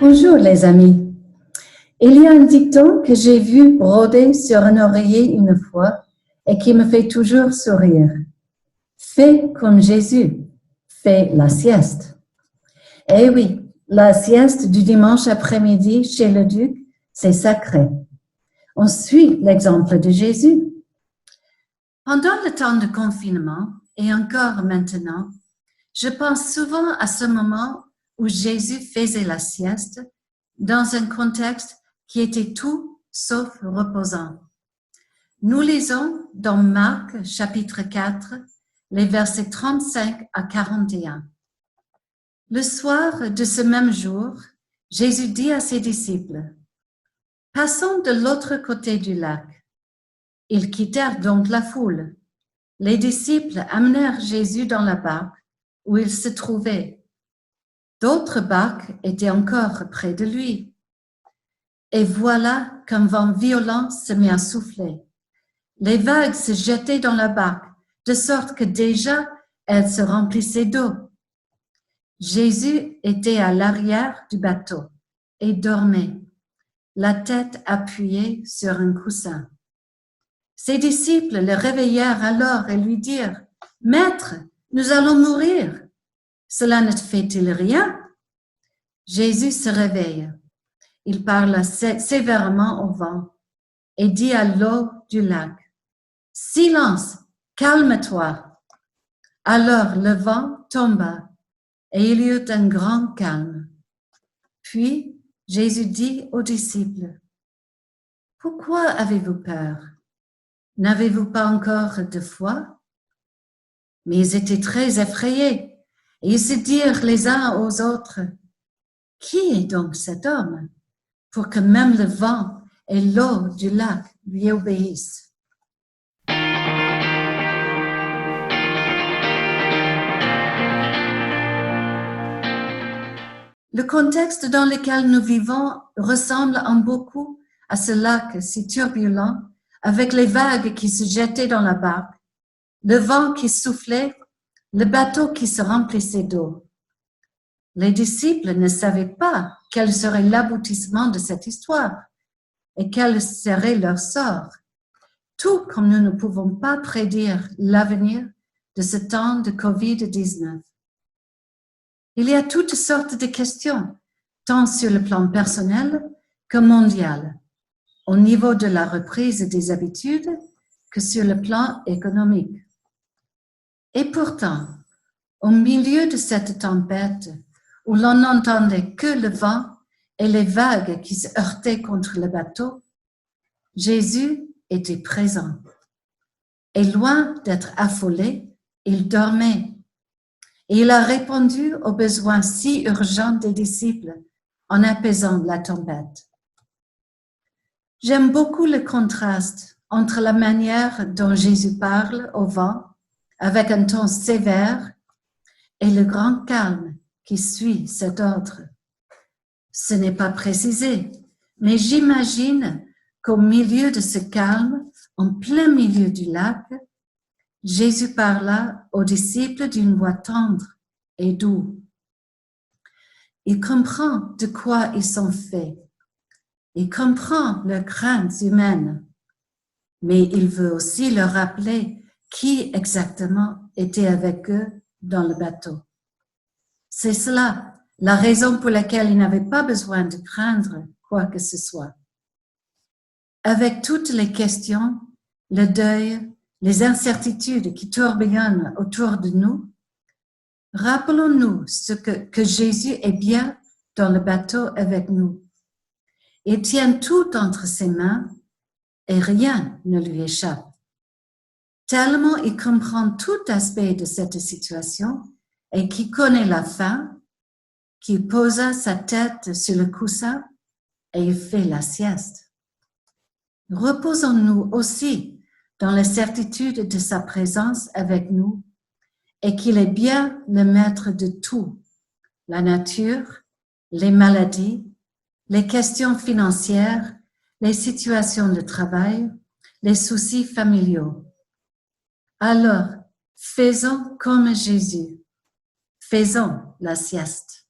Bonjour les amis. Il y a un dicton que j'ai vu brodé sur un oreiller une fois et qui me fait toujours sourire. Fais comme Jésus, fais la sieste. Eh oui, la sieste du dimanche après-midi chez le duc, c'est sacré. On suit l'exemple de Jésus. Pendant le temps de confinement et encore maintenant, je pense souvent à ce moment où Jésus faisait la sieste dans un contexte qui était tout sauf reposant. Nous lisons dans Marc chapitre 4, les versets 35 à 41. Le soir de ce même jour, Jésus dit à ses disciples, « Passons de l'autre côté du lac. » Ils quittèrent donc la foule. Les disciples amenèrent Jésus dans la barque où il se trouvait. D'autres barques étaient encore près de lui. Et voilà qu'un vent violent se mit à souffler. Les vagues se jetaient dans la barque, de sorte que déjà elle se remplissait d'eau. Jésus était à l'arrière du bateau et dormait, la tête appuyée sur un coussin. Ses disciples le réveillèrent alors et lui dirent, « Maître, nous allons mourir. Cela ne te fait-il rien? » Jésus se réveille. Il parla sévèrement au vent et dit à l'eau du lac, « Silence, calme-toi. » Alors le vent tomba et il y eut un grand calme. Puis Jésus dit aux disciples, « Pourquoi avez-vous peur? N'avez-vous pas encore de foi? » Mais ils étaient très effrayés et ils se dirent les uns aux autres, « Qui est donc cet homme pour que même le vent et l'eau du lac lui obéissent? » Le contexte dans lequel nous vivons ressemble en beaucoup à ce lac si turbulent, avec les vagues qui se jetaient dans la barque, le vent qui soufflait, le bateau qui se remplissait d'eau. Les disciples ne savaient pas quel serait l'aboutissement de cette histoire et quel serait leur sort, tout comme nous ne pouvons pas prédire l'avenir de ce temps de COVID-19. Il y a toutes sortes de questions, tant sur le plan personnel que mondial, au niveau de la reprise des habitudes que sur le plan économique. Et pourtant, au milieu de cette tempête, où l'on n'entendait que le vent et les vagues qui se heurtaient contre le bateau, Jésus était présent. Et loin d'être affolé, il dormait. Et il a répondu aux besoins si urgents des disciples en apaisant la tempête. J'aime beaucoup le contraste entre la manière dont Jésus parle au vent avec un ton sévère et le grand calme qui suit cet ordre. Ce n'est pas précisé, mais j'imagine qu'au milieu de ce calme, en plein milieu du lac, Jésus parla aux disciples d'une voix tendre et douce. Il comprend de quoi ils sont faits. Il comprend leurs craintes humaines, mais il veut aussi leur rappeler qui exactement était avec eux dans le bateau. C'est cela, la raison pour laquelle il n'avait pas besoin de craindre quoi que ce soit. Avec toutes les questions, le deuil, les incertitudes qui tourbillonnent autour de nous, rappelons-nous que Jésus est bien dans le bateau avec nous. Il tient tout entre ses mains et rien ne lui échappe. Tellement il comprend tout aspect de cette situation et qu'il connaît la fin, qu'il posa sa tête sur le coussin et il fait la sieste. Reposons-nous aussi dans la certitude de sa présence avec nous et qu'il est bien le maître de tout, la nature, les maladies, les questions financières, les situations de travail, les soucis familiaux. Alors, faisons comme Jésus, faisons la sieste.